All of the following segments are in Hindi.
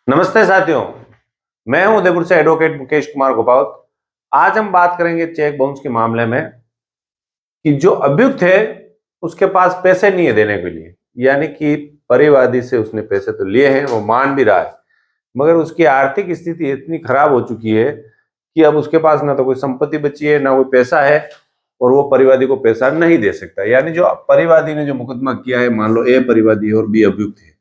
नमस्ते साथियों, मैं हूं उदयपुर से एडवोकेट मुकेश कुमार गोपावत। आज हम बात करेंगे चेक बाउंस के मामले में कि जो अभियुक्त है उसके पास पैसे नहीं है देने के लिए, यानी कि परिवादी से उसने पैसे तो लिए हैं, वो मान भी रहा है, मगर उसकी आर्थिक स्थिति इतनी खराब हो चुकी है कि अब उसके पास ना तो कोई संपत्ति बची है ना कोई पैसा है और वो परिवादी को पैसा नहीं दे सकता। यानी जो परिवादी ने जो मुकदमा किया है, मान लो ए परिवादी और बी अभियुक्त है,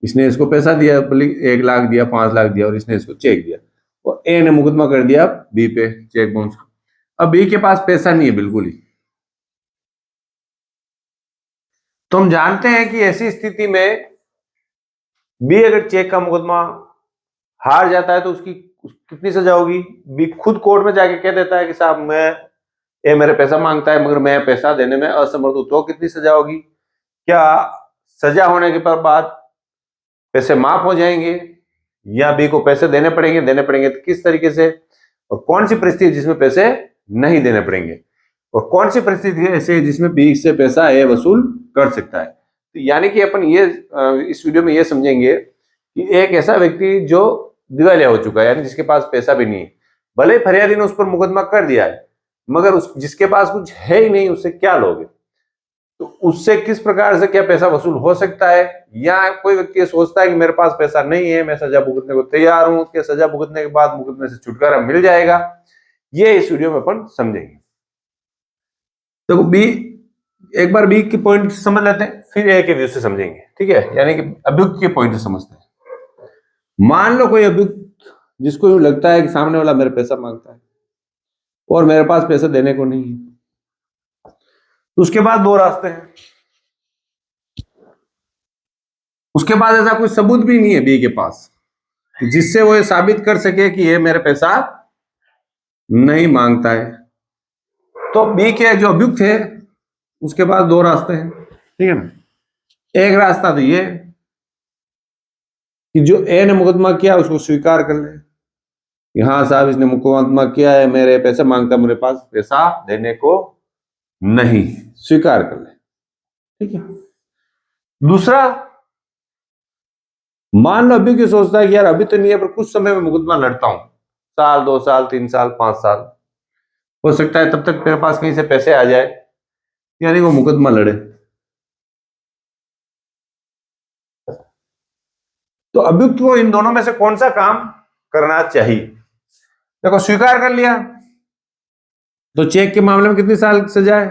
इसने इसको पैसा दिया, 1 लाख दिया, 5 लाख दिया और इसने इसको चेक दिया और ए ने मुकदमा कर दिया बी पे, चेक बाउंस। अब बी के पास पैसा नहीं है बिल्कुल ही। तो हम जानते हैं कि ऐसी स्थिति में बी अगर चेक का मुकदमा हार जाता है तो उसकी कितनी सजा होगी। बी खुद कोर्ट में जाके कह देता है कि साहब मैं ए मेरे पैसा मांगता है मगर मैं पैसा देने में असमर्थ हूं, तो कितनी सजा होगी? क्या सजा होने के बाद पैसे माफ हो जाएंगे या बी को पैसे देने पड़ेंगे तो किस तरीके से, और कौन सी परिस्थिति जिसमें पैसे नहीं देने पड़ेंगे और कौन सी परिस्थिति ऐसे जिसमें बी से पैसा ए वसूल कर सकता है। तो यानी कि अपन ये इस वीडियो में ये समझेंगे कि एक ऐसा व्यक्ति जो दिवालिया हो चुका है, यानी जिसके पास पैसा भी नहीं है, भले ही फरियादी ने उस पर मुकदमा कर दिया है मगर उस जिसके पास कुछ है ही नहीं, उससे क्या लोगे? तो उससे किस प्रकार से क्या पैसा वसूल हो सकता है, या कोई व्यक्ति ये सोचता है कि मेरे पास पैसा नहीं है, मैं सजा भुगतने को तैयार हूं, कि सजा भुगतने के बाद मुकदमे से छुटकारा मिल जाएगा, ये इस वीडियो में अपन समझेंगे। तो बी, एक बार बी की पॉइंट समझ लेते हैं, फिर ए के व्यू से समझेंगे, ठीक है? यानी कि अभियुक्त के पॉइंट से समझते हैं। मान लो कोई अभियुक्त जिसको यूं लगता है कि सामने वाला मेरे पैसा मांगता है और मेरे पास पैसा देने को नहीं है, तो उसके बाद दो रास्ते हैं। उसके पास ऐसा कोई सबूत भी नहीं है बी के पास जिससे वो ये साबित कर सके कि ये मेरे पैसा नहीं मांगता है। तो बी के जो अभियुक्त है उसके पास दो रास्ते हैं, ठीक है ना? एक रास्ता तो ये कि जो ए ने मुकदमा किया उसको स्वीकार कर ले कि हाँ साहब इसने मुकदमा किया है, मेरे पैसे मांगता, मेरे पास पैसा देने को नहीं, स्वीकार कर ले, ठीक है। दूसरा, मान लो अभी की सोचता है कि यार अभी तो नहीं है पर कुछ समय में मुकदमा लड़ता हूं, साल 2 साल 3 साल 5 साल, हो सकता है तब तक मेरे पास कहीं से पैसे आ जाए, यानी वो मुकदमा लड़े। तो अभियुक्त को इन दोनों में से कौन सा काम करना चाहिए? देखो, स्वीकार कर लिया तो चेक के मामले में कितनी साल सजा है?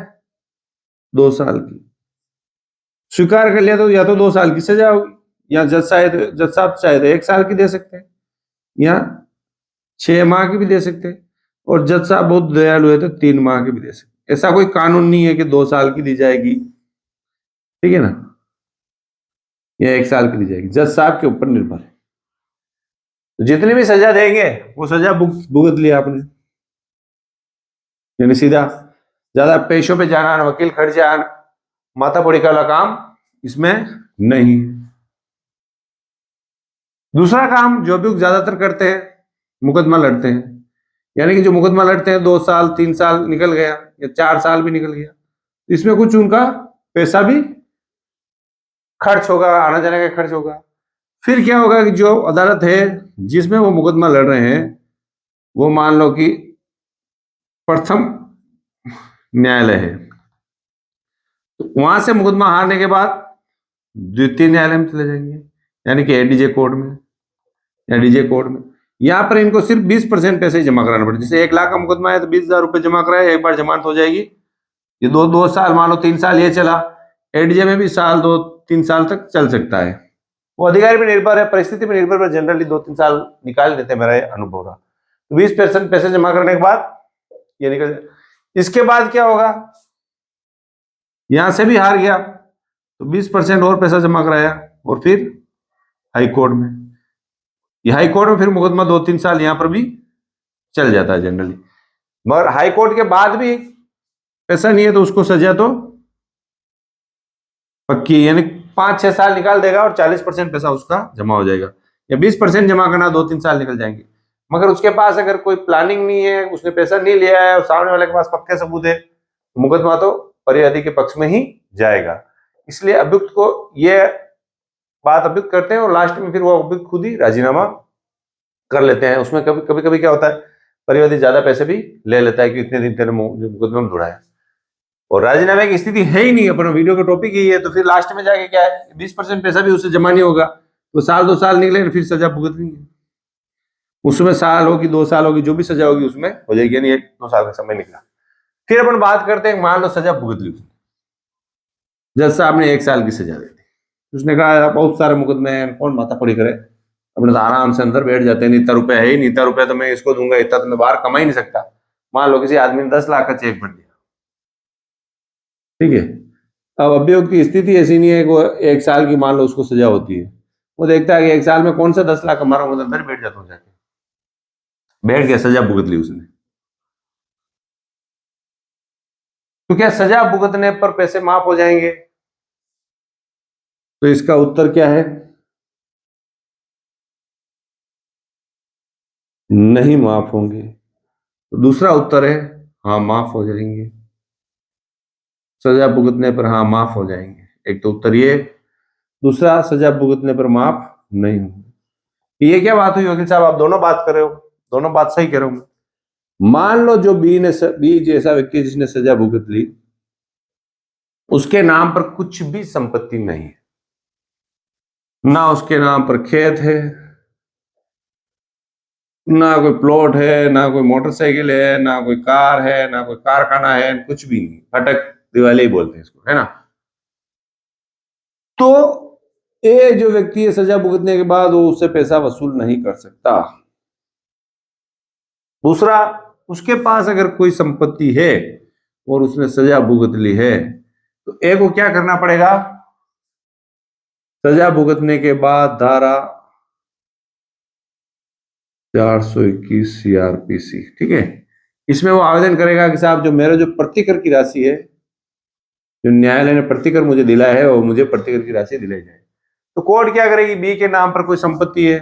2 साल की। स्वीकार कर लिया तो या तो 2 साल की सजा होगी, या जज साहब चाहे तो 1 साल की दे सकते हैं या 6 माह की भी दे सकते हैं, और जज साहब बहुत दयालु है तो 3 माह की भी दे सकते हैं। ऐसा कोई कानून नहीं है कि 2 साल की दी जाएगी, ठीक है ना, या 1 साल की दी जाएगी, जज साहब के ऊपर निर्भर है। तो जितनी भी सजा देंगे वो सजा भुगत लिया आपने, यानी सीधा ज्यादा पेशों पे जाना, वकील खर्चा, माथा पड़ी वाला काम इसमें नहीं। दूसरा काम जो अभियुक्त ज्यादातर करते हैं, मुकदमा लड़ते हैं, यानी कि जो मुकदमा लड़ते हैं 2 साल 3 साल निकल गया या 4 साल भी निकल गया, इसमें कुछ उनका पैसा भी खर्च होगा, आना जाने का खर्च होगा। फिर क्या होगा कि जो अदालत है जिसमें वो मुकदमा लड़ रहे हैं, वो मान लो कि प्रथम न्यायालय है, तो वहां से मुकदमा हारने के बाद द्वितीय न्यायालय में चले जाएंगे, यानी कि एडीजे कोर्ट में या डीजे कोर्ट में। यहाँ पर इनको सिर्फ 20% पैसे जमा कराना पड़े। जैसे 1 लाख का मुकदमा है तो 20,000 रुपए जमा कराए, एक बार जमानत हो जाएगी। ये दो साल, मान लो 3 साल ये चला, एडीजे में भी साल 2-3 साल तक चल सकता है। वो अधिकारी पर निर्भर है, परिस्थिति पर निर्भर है, जनरली 2-3 साल निकाल देते हैं, मेरा अनुभव रहा। 20% पैसे जमा करने के बाद ये निकल। इसके बाद क्या होगा? यहां से भी हार गया तो 20% और पैसा जमा कराया और फिर हाई कोर्ट में। ये हाई कोर्ट में फिर मुकदमा 2-3 साल यहां पर भी चल जाता है जनरली, मगर हाई कोर्ट के बाद भी पैसा नहीं है तो उसको सजा तो पक्की, यानी 5-6 साल निकाल देगा और 40% पैसा उसका जमा हो जाएगा, या 20% जमा करना, 2-3 साल निकल जाएंगे। मगर उसके पास अगर कोई प्लानिंग नहीं है, उसने पैसा नहीं लिया है और सामने वाले के पास पक्के सबूत है, मुकदमा तो परिवादी के पक्ष में ही जाएगा। इसलिए अभियुक्त को यह बात अभियुक्त करते हैं और लास्ट में फिर वो अभियुक्त खुद ही राजीनामा कर लेते हैं। उसमें कभी कभी क्या होता है, परिवादी ज्यादा पैसे भी ले लेता है कि इतने दिन तेरे मुकदमे में जुड़ा है, और राजीनामे की स्थिति है ही नहीं, अपना वीडियो का टॉपिक ही है, तो फिर लास्ट में जाके क्या है, 20% पैसा भी उससे जमा नहीं होगा, तो साल 2 साल निकले फिर सजा भुगतनी है। उसमें साल होगी 2 साल होगी, जो भी सजा होगी उसमें हो जाएगी, यानी 1-2 साल का समय निकला। फिर अपन बात करते हैं, मान लो सजा भुगत ली उसने, जज साहब ने 1 साल की सजा दे दी, उसने कहा बहुत सारे मुकदमे हैं, कौन माथा पड़ी करे, अपने तो आराम से अंदर बैठ जाते हैं, इतना रुपया है ही नहीं, इतना रुपया तो मैं इसको दूंगा, इतना तो मैं बाहर कमा ही नहीं सकता। मान लो किसी आदमी ने 10 लाख का चेक भर दिया, ठीक है, अब अभियुक्त की स्थिति ऐसी नहीं है कि 1 साल की मान लो उसको सजा होती है, वो देखता है कि 1 साल में कौन सा 10 लाख कमा रहा हूं, अंदर बैठ जाता हूं, जाके बैठ गया, सजा भुगत ली उसने। तो क्या सजा भुगतने पर पैसे माफ हो जाएंगे? तो इसका उत्तर क्या है, नहीं माफ होंगे। तो दूसरा उत्तर है हाँ माफ हो जाएंगे, सजा भुगतने पर हाँ माफ हो जाएंगे, एक तो उत्तर ये, दूसरा सजा भुगतने पर माफ नहीं होंगे। ये क्या बात हुई वकील साहब, आप दोनों बात कर रहे हो, दोनों बात सही कह रहे हो। मान लो जो बी जैसा व्यक्ति जिसने सजा भुगत ली, उसके नाम पर कुछ भी संपत्ति नहीं है, ना उसके नाम पर खेत है, ना कोई प्लॉट है, ना कोई मोटरसाइकिल है, ना कोई कार है, ना कोई कारखाना है, कुछ भी नहीं, फटक दिवाली बोलते हैं इसको, है ना। तो ये जो व्यक्ति है सजा भुगतने के बाद वो उससे पैसा वसूल नहीं कर सकता। दूसरा, उसके पास अगर कोई संपत्ति है और उसने सजा भुगत ली है, तो एक को क्या करना पड़ेगा, सजा भुगतने के बाद धारा 421 CRPC, ठीक है, इसमें वो आवेदन करेगा कि साहब जो मेरा जो प्रतिकर की राशि है, जो न्यायालय ने प्रतिकर मुझे दिलाया है, वो मुझे प्रतिकर की राशि दिलाई जाए। तो कोर्ट क्या करेगी, बी के नाम पर कोई संपत्ति है,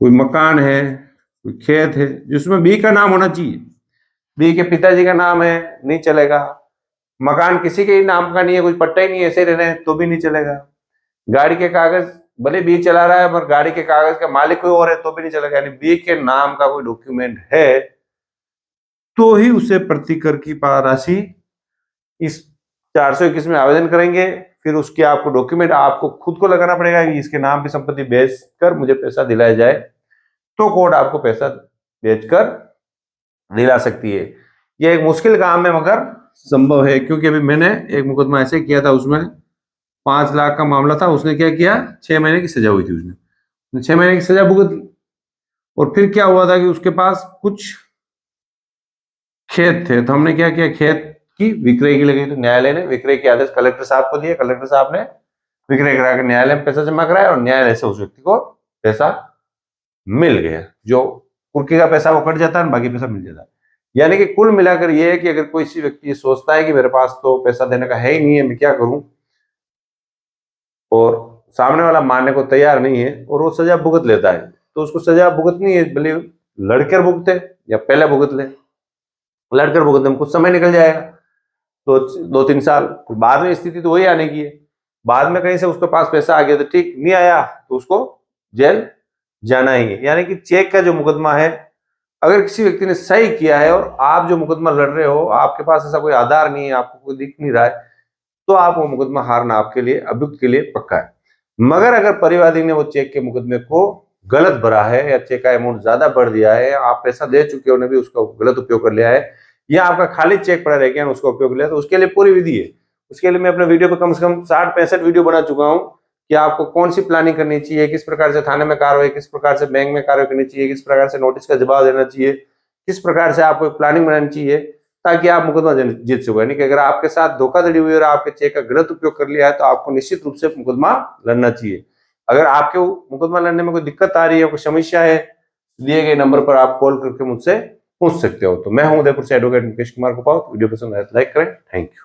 कोई मकान है, कोई खेत है, जिसमें बी का नाम होना चाहिए, बी के पिताजी का नाम है, नहीं चलेगा। मकान किसी के ही नाम का नहीं है, कुछ पट्टा ही नहीं है, ऐसे रह रहे हैं तो भी नहीं चलेगा। गाड़ी के कागज भले बी चला रहा है पर गाड़ी के कागज का मालिक कोई और है तो भी नहीं चलेगा, यानी बी के नाम का कोई डॉक्यूमेंट है तो ही उसे प्रतिकर की राशि इस 421 में आवेदन करेंगे। फिर उसके आपको डॉक्यूमेंट आपको खुद को लगाना पड़ेगा कि इसके नाम की संपत्ति बेचकर मुझे पैसा दिलाया जाए, तो कोर्ट आपको पैसा बेचकर दिला सकती है। यह एक मुश्किल काम है मगर संभव है, क्योंकि अभी मैंने एक मुकदमा ऐसे किया था, उसमें 5 लाख का मामला था, उसने क्या किया, 6 महीने की सजा हुई थी, उसने 6 महीने की सजा भुगत ली। और फिर क्या हुआ था कि उसके पास कुछ खेत थे, तो हमने क्या किया, खेत की विक्रय की लगी, तो न्यायालय ने विक्रय के आदेश कलेक्टर साहब को दिए, कलेक्टर साहब ने विक्रय करा के न्यायालय में पैसा जमा कराया और न्यायालय से उस व्यक्ति को पैसा मिल गया। जो कुर्की का पैसा वो कट जाता है, बाकी पैसा मिल जाता है। यानी कि कुल मिलाकर ये है कि अगर कोई सी व्यक्ति सोचता है कि मेरे पास तो पैसा देने का है ही नहीं है, मैं क्या करूं, और सामने वाला मानने को तैयार नहीं है और वो सजा भुगत लेता है, तो उसको सजा भुगतनी है, भले लड़कर भुगते या पहले भुगत ले, लड़कर भुगतने में कुछ समय निकल जाएगा, तो 2-3 साल, बाद में स्थिति तो वही आने की है, बाद में कहीं से उसके पास पैसा आ गया तो ठीक, नहीं आया तो उसको जेल जाना ही है। यानी कि चेक का जो मुकदमा है, अगर किसी व्यक्ति ने सही किया है और आप जो मुकदमा लड़ रहे हो आपके पास ऐसा कोई आधार नहीं है, आपको कोई दिख नहीं रहा है, तो आप वो मुकदमा हारना आपके लिए, अभियुक्त के लिए पक्का है। मगर अगर परिवादी ने वो चेक के मुकदमे को गलत भरा है या चेक का अमाउंट ज्यादा बढ़ दिया है, आप पैसा दे चुके हो, भी उसका गलत उपयोग कर लिया है, या आपका खाली चेक पड़ा रह गया उसका उपयोग लिया, तो उसके लिए पूरी विधि है। उसके लिए मैं अपने वीडियो पे कम से कम 60-65 वीडियो बना चुका हूं कि आपको कौन सी प्लानिंग करनी चाहिए, किस प्रकार से थाने में कार्रवाई, किस प्रकार से बैंक में कार्रवाई करनी चाहिए, किस प्रकार से नोटिस का जवाब देना चाहिए, किस प्रकार से आपको प्लानिंग बनानी चाहिए ताकि आप मुकदमा जीत सको। यानी कि अगर आपके साथ धोखाधड़ी हुई और आपके चेक का गलत उपयोग कर लिया है तो आपको निश्चित रूप से मुकदमा लड़ना चाहिए। अगर आपके मुकदमा लड़ने में कोई दिक्कत आ रही है, कोई समस्या है, दिए गए नंबर पर आप कॉल करके मुझसे पूछ सकते हो। तो मैं हूं उदयपुर से एडवोकेट मुकेश कुमार कुपावत। वीडियो पसंद आए तो लाइक करें। Thank you.